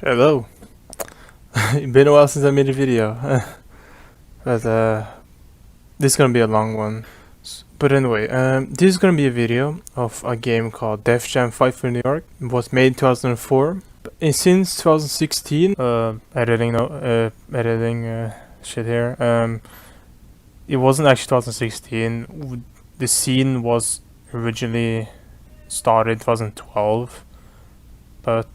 Hello. It's been a while since I made a video, but this is gonna be a long one. But anyway, this is gonna be a video of a game called Def Jam Fight for New York. It was made in 2004, and since 2016, editing shit here. It wasn't actually 2016. The scene was originally started 2012. But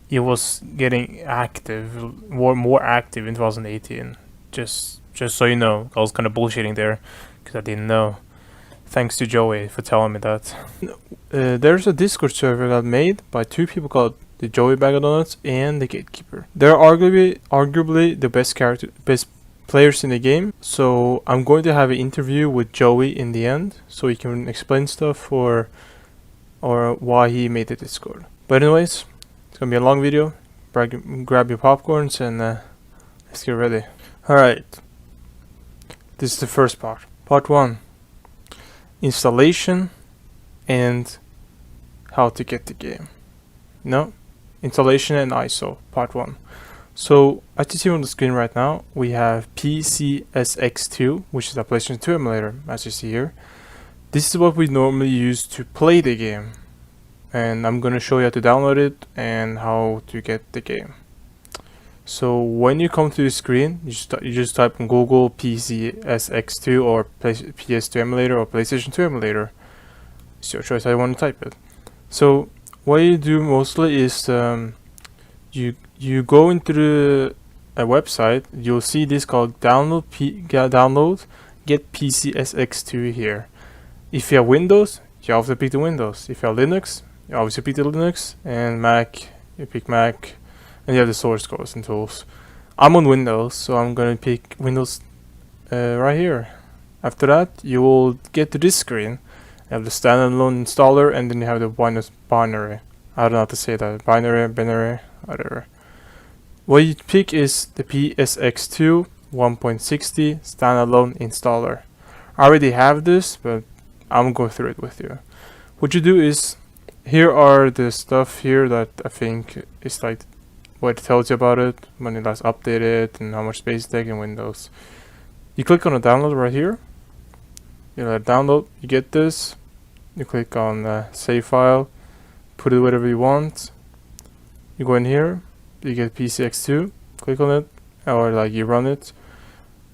it was getting active, more active in 2018. Just so you know, I was kind of bullshitting there because I didn't know. Thanks to Joey for telling me that. There's a Discord server that got made by two people called the Joey Bag of Donuts and the Gatekeeper. They're arguably the best players in the game. So I'm going to have an interview with Joey in the end, so he can explain stuff or why he made the Discord. But anyways, it's gonna be a long video. Grab your popcorns and let's get ready. Alright, this is the first part. Part 1. Installation and how to get the game. No? Installation and ISO, part 1. So, as you see on the screen right now, we have PCSX2, which is a PlayStation 2 emulator, as you see here. This is what we normally use to play the game. And I'm gonna show you how to download it and how to get the game. So when you come to the screen, you just type in Google PCSX2 or PS2 emulator or PlayStation 2 emulator. It's your choice how you want to type it. So what you do mostly is you go into a website. You'll see this called download get PCSX2 here. If you have Windows, you have to pick the Windows. If you have Linux, you obviously pick the Linux, and Mac, you pick Mac, and you have the source codes and tools. I'm on Windows, so I'm gonna pick Windows right here. After that, you will get to this screen. You have the standalone installer, and then you have the binary. I don't know how to say that. Binary, whatever. What you pick is the PSX2 1.60 standalone installer. I already have this, but I'm going through it with you. What you do is, here are the stuff here that I think is like what it tells you about it, when it last updated, and how much space it takes in Windows. You click on the download right here. You let it download. You get this. You click on save file. Put it whatever you want. You go in here. You get PCX2. Click on it, or like you run it.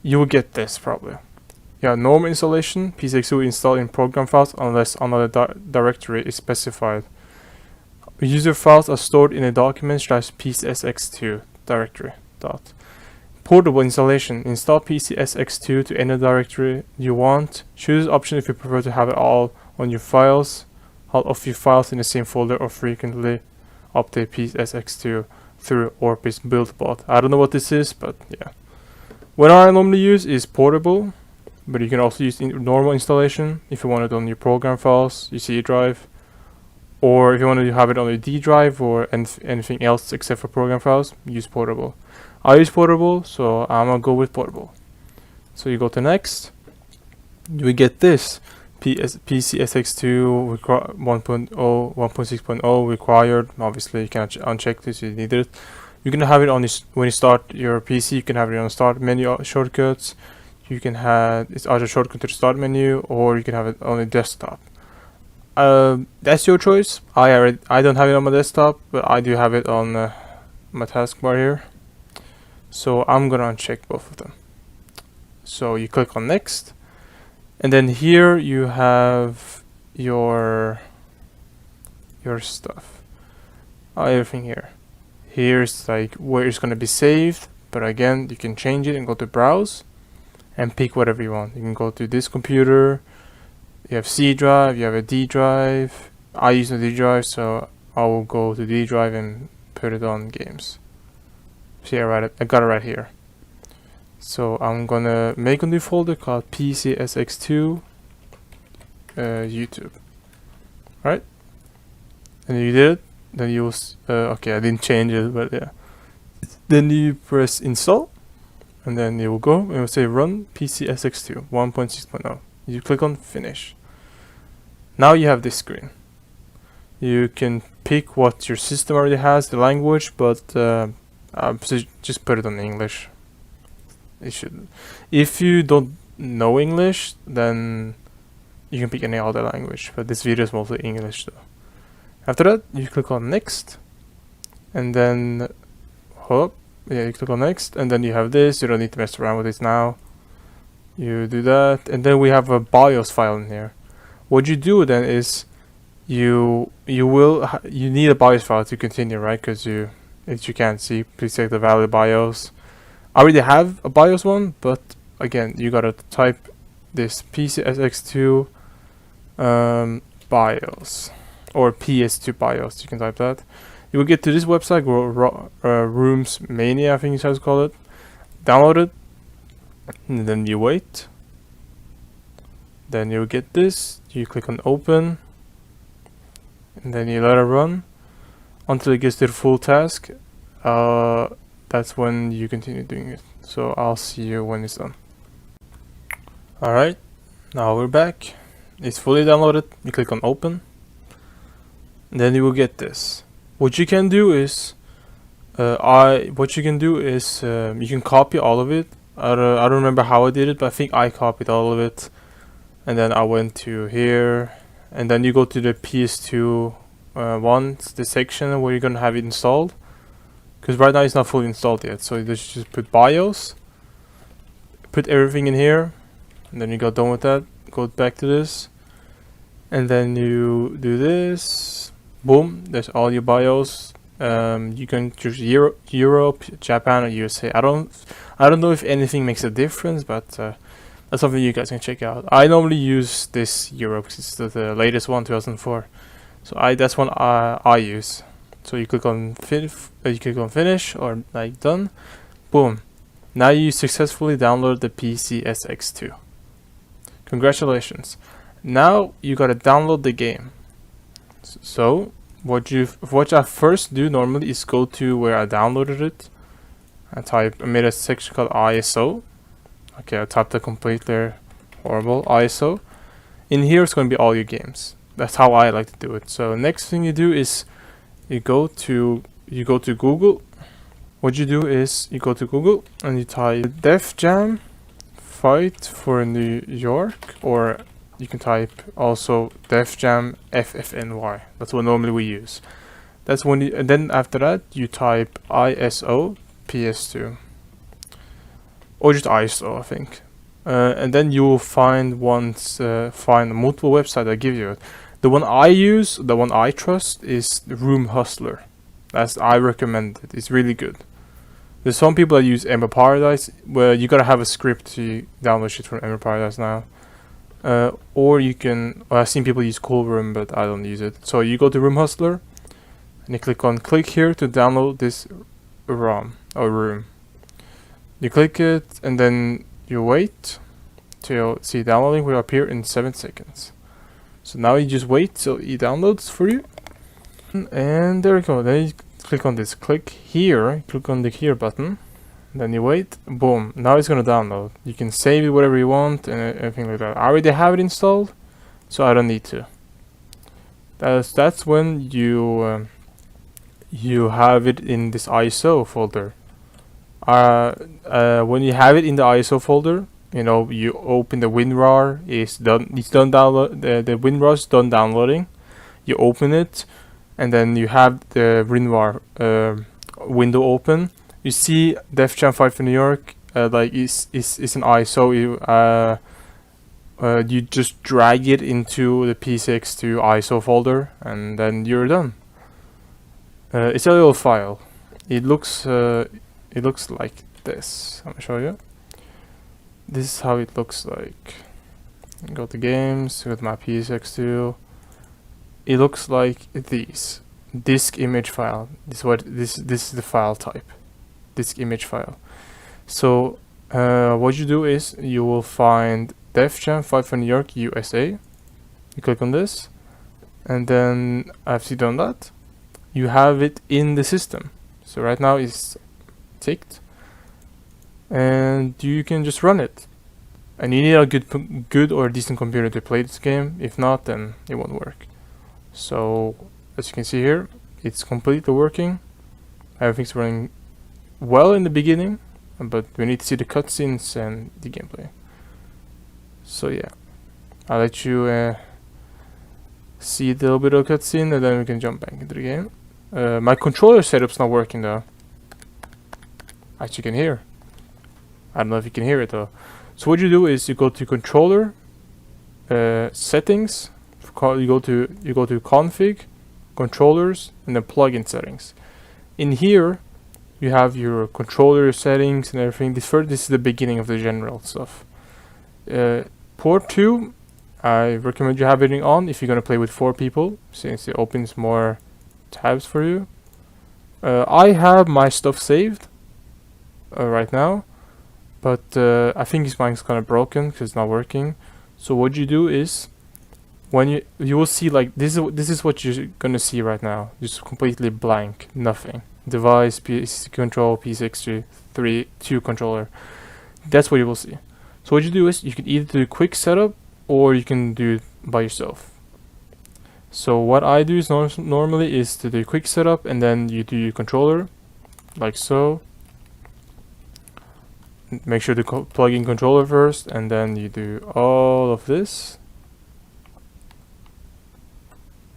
You will get this probably. Yeah, normal installation, PCX2 will install in program files unless another directory is specified. User files are stored in a document/PCSX2 directory. Portable installation, install PCSX2 to any directory you want. Choose option if you prefer to have it all on your files, all of your files in the same folder, or frequently update PCSX2 through Orpis BuildBot. I don't know what this is, but yeah. What I normally use is portable. But you can also use normal installation if you want it on your program files, your C drive, or if you want to have it on your D drive or anything else except for program files, use portable. I use portable, so I'm gonna go with portable. So you go to next, you get this PCSX2 1.0, 1.6.0 required. Obviously, you can uncheck this if you need it. You can have it on when you start your PC. You can have it on start menu shortcuts. You can have it's either shortcut to the start menu, or you can have it on the desktop. That's your choice. I don't have it on my desktop, but I do have it on my taskbar here. So I'm gonna uncheck both of them. So you click on next, and then here you have your stuff. Everything here. Here's like where it's gonna be saved, but again you can change it and go to browse. And pick whatever you want. You can go to this computer. You have C drive. You have a D drive. I use a D drive, so I will go to D drive and put it on games. See, I got it right here. So I'm gonna make a new folder called PCSX2 YouTube. Right? And you did it. Then you okay, I didn't change it, but yeah. Then you press install. And then you will go and it will say run PCSX2 1.6.0. You click on finish. Now you have this screen. You can pick what your system already has, the language, but just put it on English. It should. If you don't know English, then you can pick any other language, but this video is mostly English though. After that, you click on next, and then you click on next, and then you have this. You don't need to mess around with this now. You do that, and then we have a BIOS file in here. What you do then is you need a BIOS file to continue, right? Because if you can't see, please check the valid BIOS. I already have a BIOS one, but again, you gotta type this PCSX2 BIOS or PS2 BIOS. You can type that. You will get to this website, Rooms Mania, I think is how to call it. Download it, and then you wait. Then you get this. You click on open, and then you let it run until it gets to the full task. That's when you continue doing it. So I'll see you when it's done. Alright, now we're back. It's fully downloaded. You click on open, and then you will get this. What you can do is you can copy all of it. I don't remember how I did it, but I think I copied all of it, and then I went to here, and then you go to the PS2 the section where you're gonna have it installed, because right now it's not fully installed yet. So you just put BIOS, put everything in here, and then you got done with that. Go back to this, and then you do this. Boom, there's all your BIOS. You can choose Europe, Japan, or USA. I don't know if anything makes a difference, but that's something you guys can check out. I normally use this Europe because it's the latest one, 2004. So that's one I use. So you click on finish or like done. Boom. Now you successfully download the PCSX2. Congratulations. Now you gotta download the game. So what I first do normally is go to where I downloaded it. I made a section called ISO. Okay, I typed the completely horrible ISO. In here it's going to be all your games. That's how I like to do it. So next thing you do is you go to Google. What you do is you go to Google and you type Def Jam Fight for New York, or you can type also Def Jam FFNY. That's what normally we use. That's when and then after that you type ISO PS2, or just ISO, I think. And then you will find multiple websites that give you it. The one I use, the one I trust, is Room Hustler. I recommend it. It's really good. There's some people that use Ember Paradise, where you gotta have a script to download shit from Ember Paradise now. Or you can. I've seen people use Cool Room, but I don't use it. So you go to Room Hustler, and you click here to download this ROM or room. You click it, and then you wait till downloading will appear in 7 seconds. So now you just wait till it downloads for you, and there you go. Then you click on this. Click on the here button. Then you wait. Boom. Now it's gonna download. You can save it whatever you want and everything like that. I already have it installed, so I don't need to. That's when you have it in this ISO folder. When you have it in the ISO folder, you open the WinRAR. It's done download. The WinRAR is done downloading. You open it, and then you have the WinRAR window open. You see Def Jam Fight for New York, it's an ISO. You just drag it into the PCX2 ISO folder, and then you're done. It's a little file. It looks like this. I'm gonna show you. This is how it looks like. Go to games, go to my PCX2. It looks like these. Disk image file. This is the file type. Disk image file. So what you do is you will find Def Jam Fight for New York USA. You click on this, and then after you've done that, you have it in the system. So right now it's ticked, and you can just run it. And you need a good or decent computer to play this game. If not, then it won't work. So as you can see here, it's completely working. Everything's running well in the beginning, but we need to see the cutscenes and the gameplay. So yeah, I'll let you see the little bit of cutscene, and then we can jump back into the game. My controller setup's not working though, as you can hear. I don't know if you can hear it though. So what you do is you go to controller settings. You go to config, controllers, and then plugin settings. In here, you have your controller settings and everything. This is the beginning of the general stuff. Port 2, I recommend you have it on if you're gonna play with 4 people, since it opens more tabs for you. I have my stuff saved right now, but I think mine's kind of broken because it's not working. So what you do is, when you will see like this is what you're gonna see right now, just completely blank, nothing. Device, PC control, P63 controller. That's what you will see. So what you do is you can either do quick setup or you can do it by yourself. So what I do is normally is to do quick setup, and then you do your controller like so. Make sure to plug in controller first, and then you do all of this.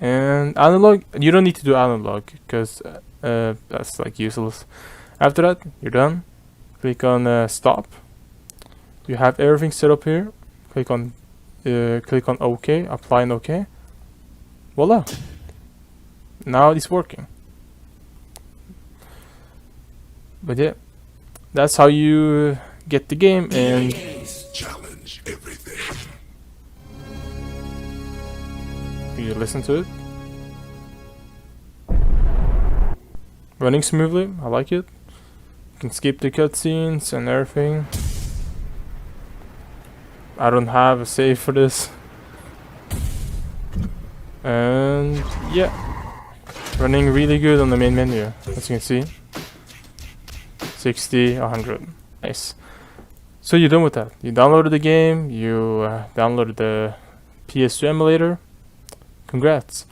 And analog, you don't need to do analog because that's like useless. After that, you're done. Click on stop. You have everything set up here. Click on OK, apply and OK. Voila! Now it's working. But yeah, that's how you get the game. And challenge everything. you listen to it. Running smoothly, I like it. You can skip the cutscenes and everything. I don't have a save for this. And yeah, running really good on the main menu, as you can see. 60, 100, nice. So you're done with that. You downloaded the game, you downloaded the PS2 emulator. Congrats.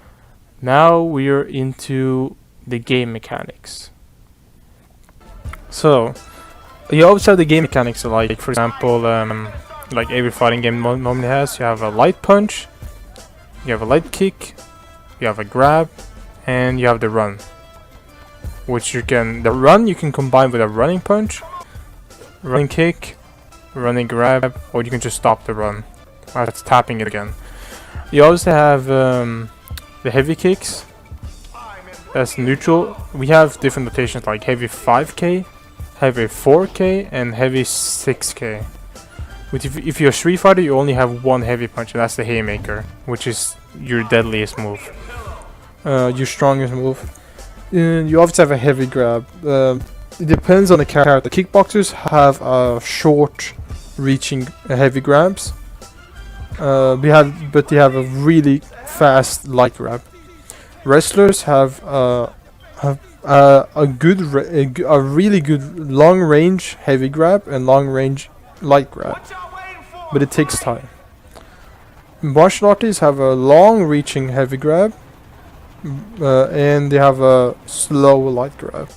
Now we are into the game mechanics. So you always have the game mechanics, like for example, like every fighting game normally has. You have a light punch, you have a light kick, you have a grab, and you have the run. Which the run you can combine with a running punch, running kick, running grab, or you can just stop the run. That's tapping it again. You also have the heavy kicks. That's neutral. We have different notations like heavy 5k, heavy 4k, and heavy 6k. Which if you're a Street Fighter, you only have one heavy punch, and that's the haymaker, which is your deadliest move, your strongest move. And you obviously have a heavy grab. It depends on the character. Kickboxers have short reaching heavy grabs. But they have a really fast light grab. Wrestlers have a really good long range heavy grab and long range light grab, but it takes time. Martial artists have a long reaching heavy grab, and they have a slow light grab.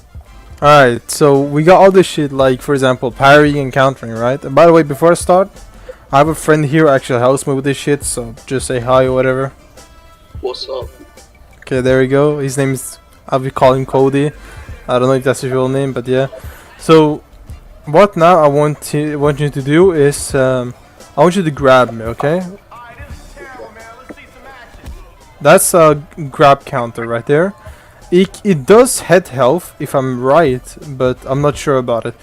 Alright, so we got all this shit, like for example parrying and countering, right? And by the way, before I start, I have a friend here who actually helps me with this shit, so just say hi or whatever. What's up? Okay, there we go. His name is, I'll be calling Cody. I don't know if that's his real name, but yeah. So what now I want you to do is I want you to grab me, okay? That's a grab counter right there. It does head health if I'm right, but I'm not sure about it.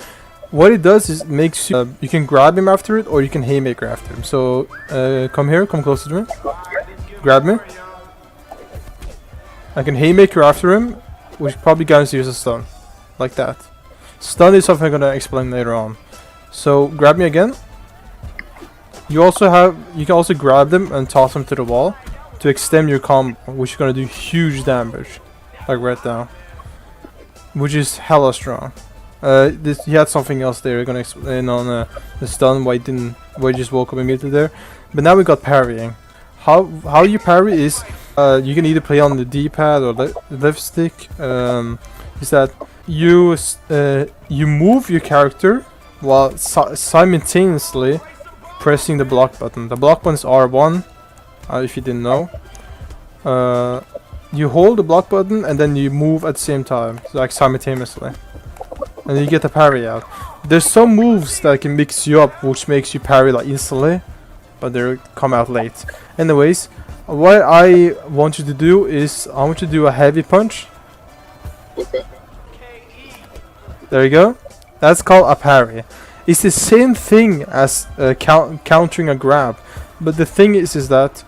What it does is makes you you can grab him after it, or you can haymaker after him. So come here, come closer to me. Grab me. I can haymaker after him, which probably guarantees a stun, like that. Stun is something I'm gonna explain later on. So grab me again. You can also grab them and toss them to the wall to extend your combo, which is gonna do huge damage, like right now, which is hella strong. He had something else there. We're gonna explain on the stun why he just woke up immediately there. But now we got parrying. How you parry is you can either play on the D-pad or left stick. Is that you move your character while simultaneously pressing the block button. The block button is R1, if you didn't know. You hold the block button and then you move at the same time, so like simultaneously, and you get the parry out. There's some moves that can mix you up, which makes you parry like instantly, but they come out late. Anyways, what I want you to do is I want you to do a heavy punch. Okay. There you go. That's called a parry. It's the same thing as countering a grab, but the thing is that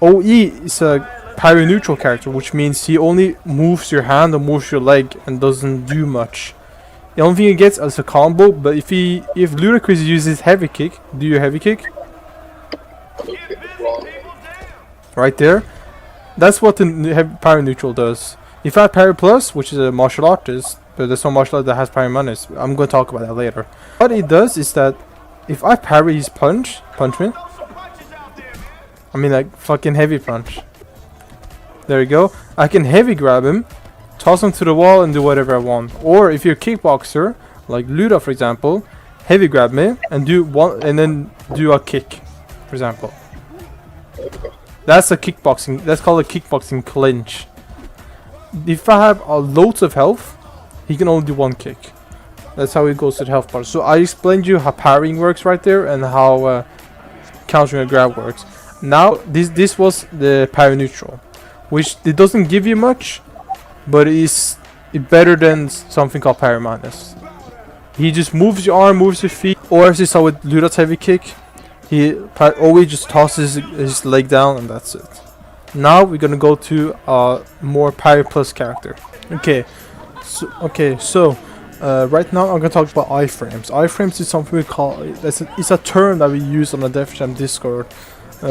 OE is a parry neutral character, which means he only moves your hand or moves your leg and doesn't do much. The only thing he gets is a combo, but if Ludacris uses heavy kick, do your heavy kick right there. That's what the parry neutral does. If I have parry plus, which is a martial artist, but there's no martial art that has parry minus. I'm going to talk about that later. What it does is that if I parry his punch me. I mean like fucking heavy punch. There you go. I can heavy grab him, toss him to the wall and do whatever I want. Or if you're a kickboxer, like Luda for example, heavy grab me and do one and then do a kick, for example. That's a kickboxing. That's called a kickboxing clinch. If I have loads of health, he can only do one kick. That's how it goes to the health bar. So I explained you how parrying works right there and how countering a grab works. Now this was the parry neutral, which it doesn't give you much, but it's better than something called parry minus. He just moves your arm, moves your feet, or as you saw with Luda's heavy kick, he always just tosses his leg down and that's it. Now we're gonna go to a more parry plus character. Okay, so right now I'm gonna talk about iframes. Iframes is something we call it's a term that we use on the DaHatMan Discord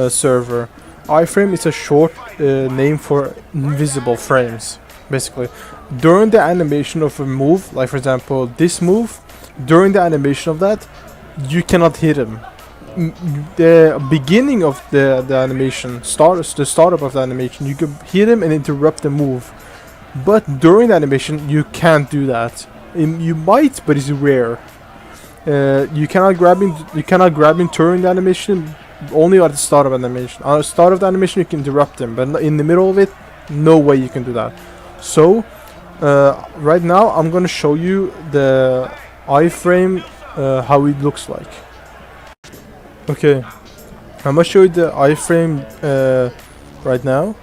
server. Iframe is a short name for invisible frames. Basically, during the animation of a move, like for example this move, during the animation of that, you cannot hit him. The beginning of the animation, the startup of the animation, you can hit him and interrupt the move. But during the animation, you can't do that. You might, but it's rare. You cannot grab him. You cannot grab him during the animation. Only at the start of animation. At the start of the animation, you can interrupt him, but in the middle of it, no way you can do that. So, right now, I'm gonna show you the iframe, how it looks like. Okay, I'm gonna show you the iframe right now.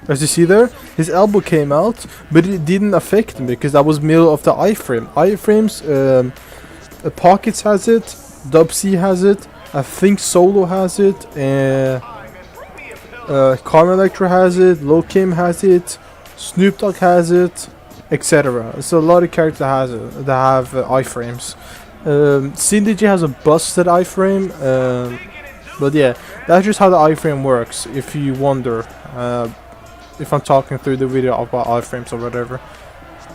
As you see there, his elbow came out, but it didn't affect me because that was middle of the iframe. Iframes, Pockets has it, Dub C has it, I think Solo has it, Carmen Electra has it, Low Kim has it, Snoop Dogg has it, etc. So a lot of characters has it, that have iframes. CDG has a busted iframe, but yeah, that's just how the iframe works. If you wonder, if I'm talking through the video about iframes or whatever,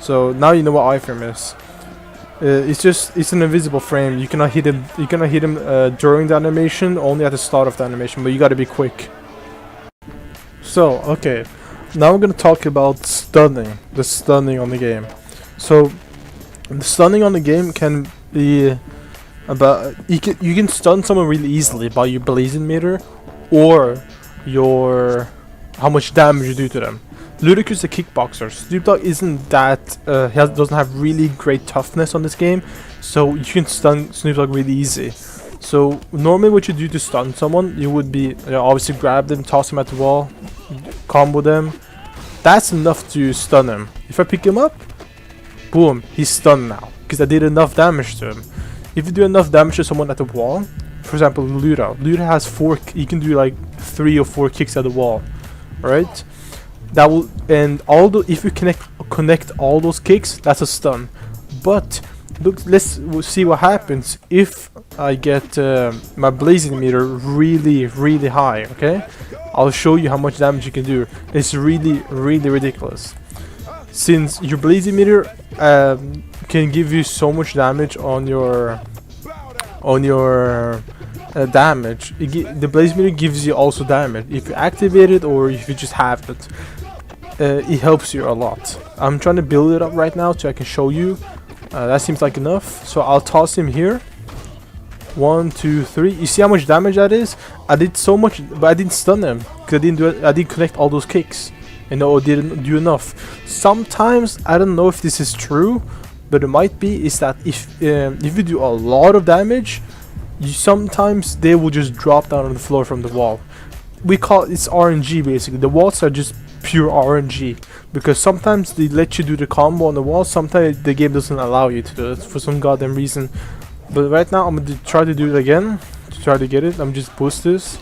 so now you know what iframe is. It's an invisible frame. You cannot hit him. You cannot hit him during the animation, only at the start of the animation. But you gotta be quick. So okay, now we're gonna talk about stunning. The stunning on the game. So the stunning on the game can be about you can stun someone really easily by your blazing meter or your how much damage you do to them. Ludacris is a kickboxer. Snoop Dogg isn't that doesn't have really great toughness on this game, so you can stun Snoop Dogg really easy. So normally what you do to stun someone, you would be obviously grab them, toss them at the wall, combo them. That's enough to stun him. If I pick him up, boom, he's stunned now because I did enough damage to him. If you do enough damage to someone at the wall, for example Luda has he can do like 3 or 4 kicks at the wall, right? That will, and if you connect all those kicks, that's a stun. But look, we'll see what happens if I get my blazing meter really high. Okay, I'll show you how much damage you can do. It's really ridiculous, since your blazing meter can give you so much damage on your damage. The blaze meter gives you also damage if you activate it or if you just have it. It helps you a lot. I'm trying to build it up right now so I can show you. That seems like enough. So I'll toss him here. 1, 2, 3. You see how much damage that is? I did so much, but I didn't stun him because I didn't connect all those kicks. And no, I didn't do enough. Sometimes I don't know if this is true, but it might be. Is that if you do a lot of damage, sometimes they will just drop down on the floor from the wall. We call it's RNG basically. The walls are just pure RNG because sometimes they let you do the combo on the wall. Sometimes the game doesn't allow you to do it for some goddamn reason. But right now I'm gonna try to do it again to try to get it. I'm just boost this.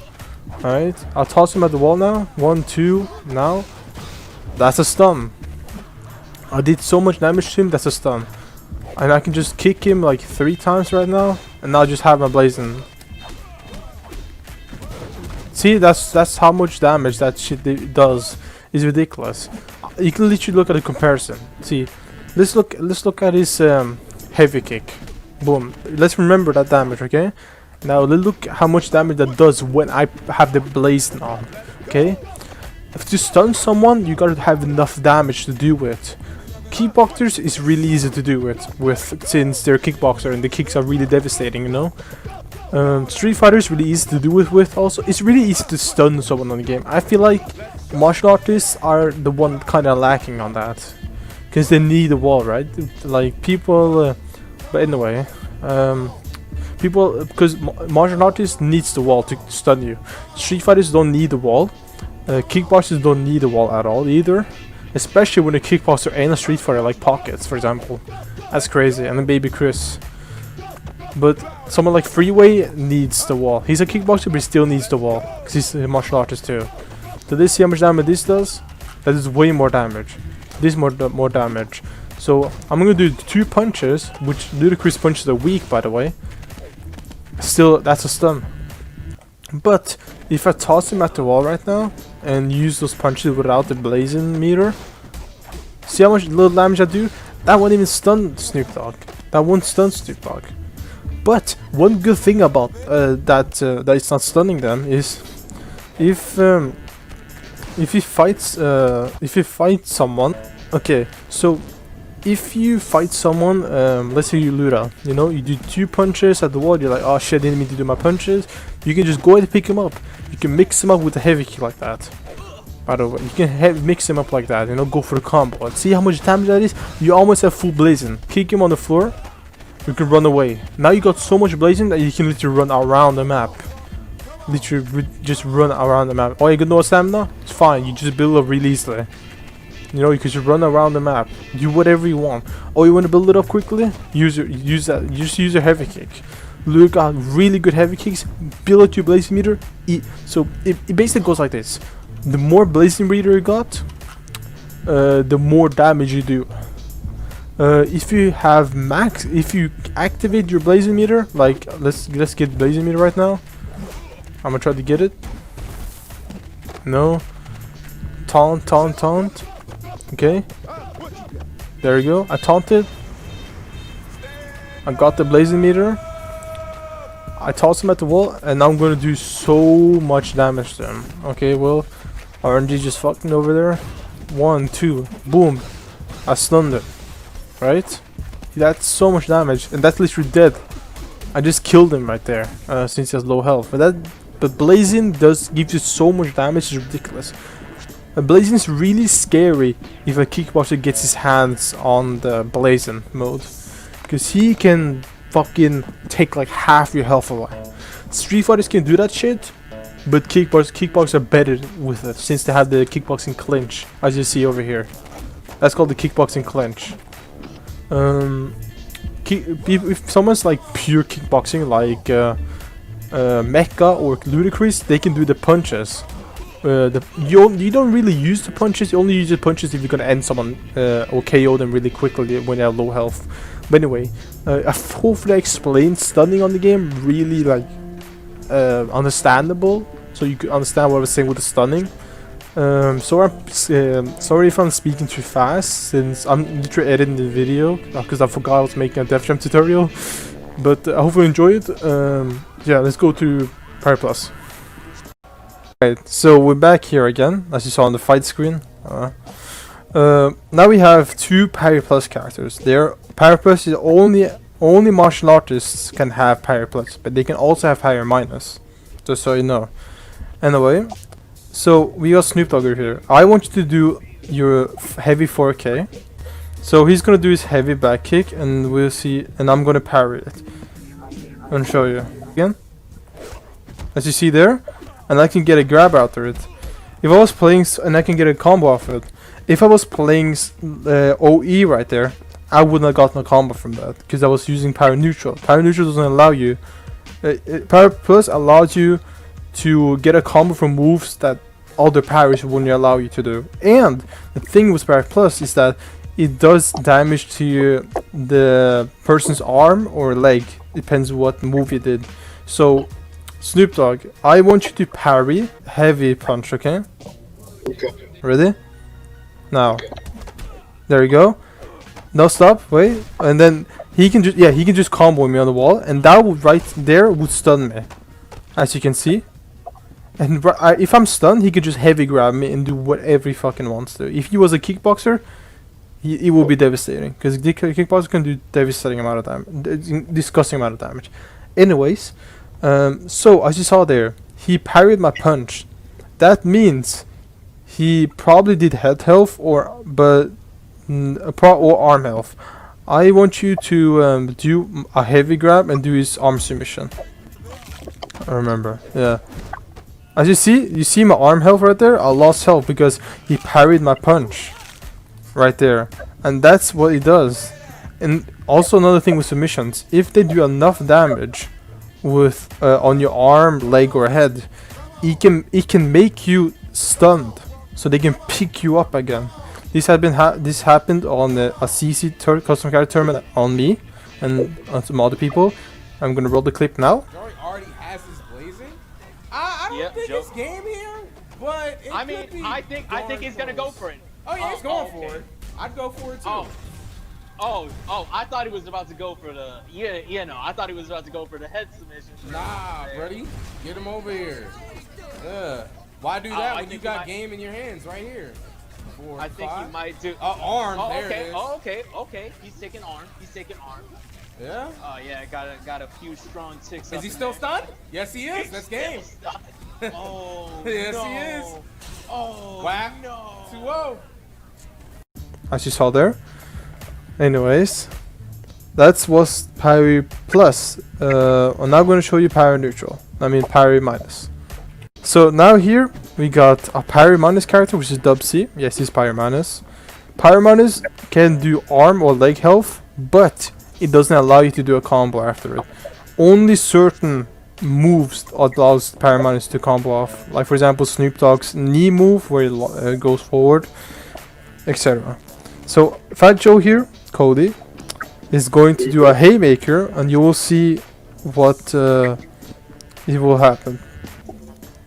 Alright, I'll toss him at the wall now. 1, 2, now. That's a stun. I did so much damage to him, that's a stun. And I can just kick him like 3 times right now. And now just have my blazing. See, that's how much damage that shit does. It's ridiculous. You can literally look at the comparison. See, let's look at his heavy kick. Boom. Let's remember that damage, okay? Now look how much damage that does when I have the blazing on. Okay? If to stun someone, you gotta have enough damage to do it. Kickboxers is really easy to do it with since they're kickboxer and the kicks are really devastating, you know. Street Fighter is really easy to do it with. Also, it's really easy to stun someone on the game. I feel like martial artists are the one kind of lacking on that because they need a wall, right? Like people. But anyway, people, because martial artists needs the wall to stun you. Street Fighters don't need the wall. Kickboxers don't need the wall at all either. Especially when a kickboxer and a Street Fighter like Pockets, for example. That's crazy. And then Baby Chris. But someone like Freeway needs the wall. He's a kickboxer, but he still needs the wall because he's a martial artist too. So this, see how much damage this does? That is way more damage. This more damage. So I'm gonna do 2 punches, which ludicrous punches are weak, by the way. Still, that's a stun. But if I toss him at the wall right now and use those punches without the blazing meter, see how much little damage I do? That won't even stun Snoop Dogg. That won't stun Snoop Dogg. But one good thing about that it's not stunning them is if he fights someone. Okay, so if you fight someone, let's say you Lura, you know, you do 2 punches at the wall, you're like, oh shit, I didn't mean to do my punches. You can just go ahead and pick him up. You can mix him up with a heavy kick like that. By the way, you can mix him up like that, you know, go for the combo. And see how much damage that is? You almost have full blazing. Kick him on the floor, you can run away. Now you got so much blazing that you can literally run around the map. Literally just run around the map. Oh, you got no stamina? It's fine, you just build up really easily. You know, you can just run around the map, do whatever you want. Oh, you want to build it up quickly? Use your heavy kick. Look at really good heavy kicks. Build up your blazing meter. So it basically goes like this: the more blazing meter you got, the more damage you do. If you have if you activate your blazing meter, like let's get blazing meter right now. I'm gonna try to get it. No. Taunt. Okay. There you go. I taunted. I got the blazing meter. I tossed him at the wall, and now I'm gonna do so much damage to him. Okay, well, RNG just fucking over there. 1, 2, boom. I stunned him. Right? That's so much damage, and that's literally dead. I just killed him right there, since he has low health. But blazing does give you so much damage, it's ridiculous. Blazing is really scary if a kickboxer gets his hands on the blazing mode, because he can fucking take like half your health away. Street Fighters can do that shit, but kickboxers are better with it since they have the kickboxing clinch, as you see over here. That's called the kickboxing clinch. If someone's like pure kickboxing, like Mecha or Ludacris, they can do the punches. You don't really use the punches. You only use the punches if you're gonna end someone or KO them really quickly when they have low health. But anyway, hopefully I explained stunning on the game really like understandable, so you could understand what I was saying with the stunning. Sorry if I'm speaking too fast, since I'm literally editing the video because I forgot I was making a Def Jam tutorial. But I hope you enjoy it. Yeah, let's go to Parry Plus. Right, so we're back here again, as you saw on the fight screen. Now we have two Parry Plus characters. Parry Plus is only martial artists can have Parry Plus, but they can also have Parry Minus. Just so you know. Anyway, so we got Snoop Dogg here. I want you to do your heavy 4K. So he's gonna do his heavy back kick, and we'll see. And I'm gonna parry it and show you again, as you see there. And I can get a grab out of it. If I was playing, and I can get a combo off it. If I was playing OE right there, I wouldn't have gotten a combo from that because I was using Parry Neutral. Parry Neutral doesn't allow you. Parry Plus allows you to get a combo from moves that other parries wouldn't allow you to do. And the thing with Parry Plus is that it does damage to the person's arm or leg. Depends what move you did. So, Snoop Dogg, I want you to parry heavy punch, okay? Okay. Ready? Now. There you go. No, stop, wait. And then he can just combo me on the wall, and that would right there would stun me. As you can see. And if I'm stunned, he could just heavy grab me and do whatever he fucking wants to. If he was a kickboxer, it will be devastating, because the kickboxer can do devastating amount of damage, disgusting amount of damage. Anyways, so as you saw there, he parried my punch. That means he probably did head health or arm health. I want you to do a heavy grab and do his arm submission. Remember, yeah. As you see my arm health right there. I lost health because he parried my punch. Right there, and that's what it does. And also another thing with submissions, if they do enough damage with on your arm, leg, or head, it can make you stunned, so they can pick you up again. This happened on a CC custom character tournament on me and on some other people. I'm gonna roll the clip now. Joey already has his blazing. I don't think it's game here, but it could be I think he's gonna go for it. Oh yeah, he's going for it. I'd go for it too. I thought he was about to go for the I thought he was about to go for the head submission. Nah, buddy, get him over here. Yeah. Why do that when you got game in your hands right here? I think he might do. Arm. Oh, there okay. it is. Oh, okay. He's taking arm. Yeah. Oh yeah, got a few strong ticks. Is he still stunned? Yes, he is. That's game. Oh. Yes, no. he is. Oh. Whack. No. 2-0. As you saw there. Anyways, that was Parry Plus. I'm now going to show you Parry Neutral. I mean Parry Minus. So now here we got a Parry Minus character, which is Dub C. Yes, he's Parry Minus. Parry Minus can do arm or leg health, but it doesn't allow you to do a combo after it. Only certain moves allows Parry Minus to combo off. Like for example, Snoop Dogg's knee move, where it goes forward, etc. So Fat Joe here, Cody, is going to do a haymaker, and you will see what it will happen.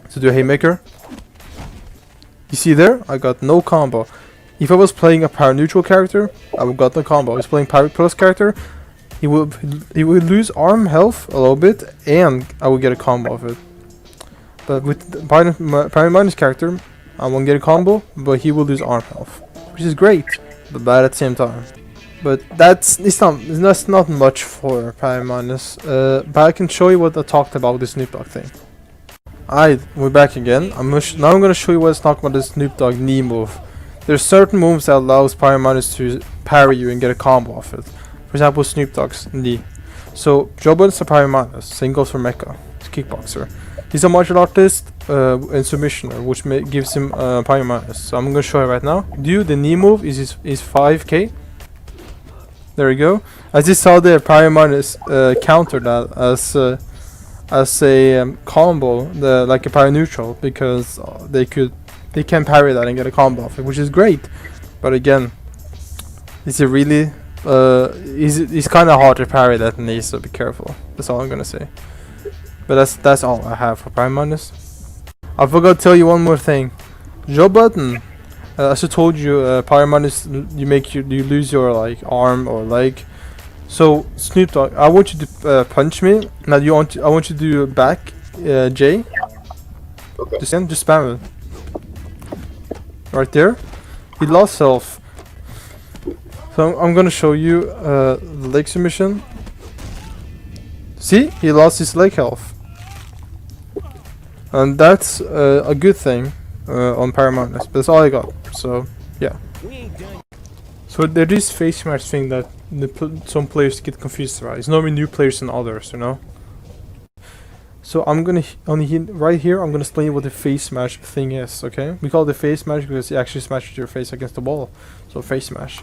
To do a haymaker, you see there, I got no combo. If I was playing a Parry Neutral character, I would got the combo. I was playing Parry Plus character, he would lose arm health a little bit, and I would get a combo of it. But with the Parry Minus character, I won't get a combo, but he will lose arm health, which is great, but bad at the same time. But that's not much for Parry Minus. But I can show you what I talked about with the Snoop Dogg thing. Alright, we're back again. Now I'm gonna show you what's talking about the Snoop Dogg knee move. There's certain moves that allows Parry Minus to parry you and get a combo off it. For example, Snoop Dogg's knee. So Joe Budden's a Parry Minus. Same goes for Mecha. He's a kickboxer. He's a martial artist and submissioner, which gives him Parry Minus. So I'm gonna show you right now. The knee move is 5k. There we go. As you saw there, Parry Minus countered that as a combo, like a Parry Neutral, because they can parry that and get a combo off it, which is great. But again, is it really? It's kind of hard to parry that knee, so be careful. That's all I'm gonna say. But that's all I have for Parry Minus. I forgot to tell you one more thing. Joe Budden, as I told you, Parry Minus you lose your like arm or leg. So Snoop Dogg, I want you to punch me. Now I want you to do back J. Okay. Just spam it. Right there. He lost health. So I'm gonna show you the leg submission. See, he lost his leg health, and that's a good thing on Pyromancers. But that's all I got. So yeah. So there's this face match thing that some players get confused about. It's normally new players and others, you know. So I'm gonna right here. I'm gonna explain what the face smash thing is. Okay, we call it the face smash because you actually smash your face against the wall. So face smash.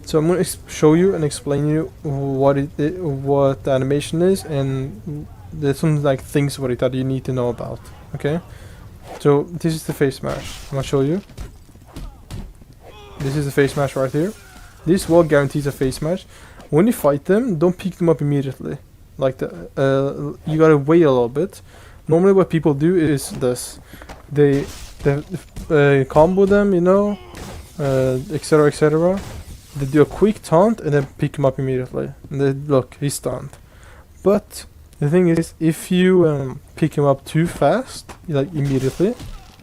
So I'm gonna show you and explain you what what the animation is, and there's some like things about it that you need to know about. Okay. So this is the face smash. I'm gonna show you. This is the face smash right here. This wall guarantees a face smash. When you fight them, don't pick them up immediately. Like you gotta wait a little bit. Normally, what people do is this: they combo them, you know, etc., etc. They do a quick taunt and then pick him up immediately. And they, look, he's stunned. But the thing is, if you pick him up too fast, like immediately,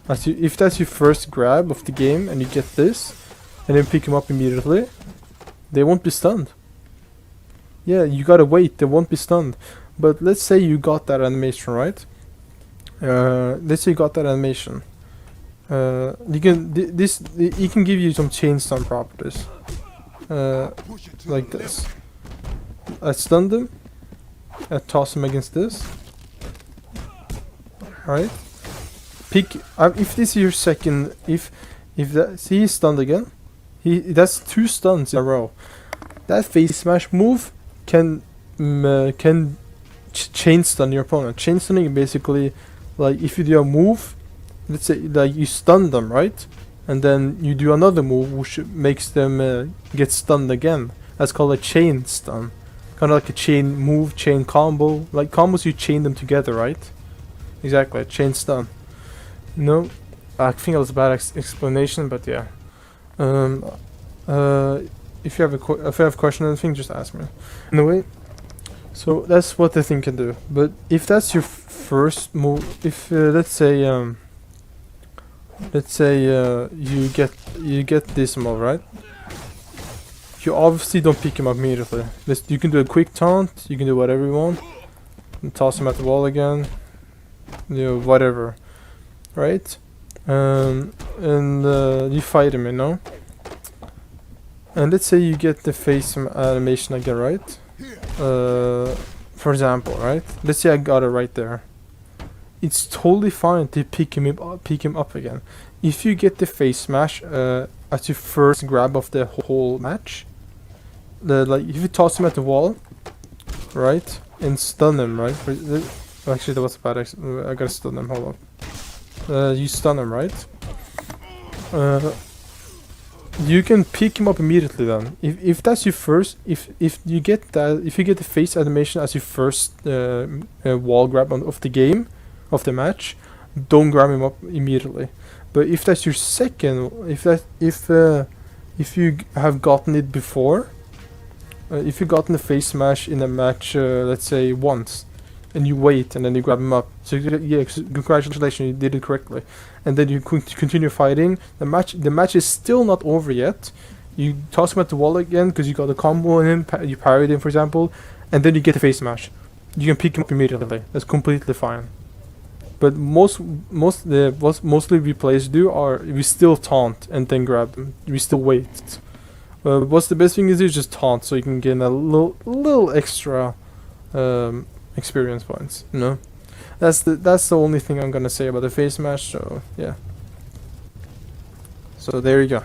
if that's your first grab of the game and you get this, and then pick him up immediately, they won't be stunned. Yeah, you gotta wait, they won't be stunned. But let's say you got that animation, right? Let's say you got that animation. You can it can give you some chain stun properties. Like this. I stun them. I toss them against this. Right? Pick. If this is your second, if that, see, he's stunned again. That's 2 stuns in a row. That face smash move can chain stun your opponent. Chain stunning is basically like if you do a move, let's say like you stun them, right? And then you do another move which makes them get stunned again. That's called a chain stun. Kind of like a chain move, chain combo. Like combos, you chain them together, right? Exactly, a chain stun. No, I think it was a bad explanation, but yeah. If you have a question or anything, just ask me. Anyway, so that's what the thing can do. But if that's your first move, if let's say you get this move, right? You obviously don't pick him up immediately. You can do a quick taunt, you can do whatever you want, and toss him at the wall again, you know, whatever, right? And you fight him, you know. And let's say you get the face animation again, right? For example, right? Let's say I got it right there. It's totally fine to pick him up again. If you get the face smash as your first grab of the whole match, like if you toss him at the wall, right, and stun him, right? Actually, that was bad. I gotta stun him. Hold on. You stun him, right? You can pick him up immediately then. If that's your first, if you get the face animation as your first wall grab of the game, of the match, don't grab him up immediately. But if that's your second, if you have gotten it before, if you gotten the face smash in a match, let's say once, and you wait and then you grab him up, so yeah, congratulations, you did it correctly, and then you continue fighting. The match is still not over yet. You toss him at the wall again because you got a combo on him, you parried him, for example, and then you get the face smash. You can pick him up immediately. That's completely fine. But mostly we players do are we still taunt and then grab them. We still wait. What's the best thing is just taunt, so you can gain a little extra experience points. You know, that's the only thing I'm gonna say about the face smash. So yeah. So there you go.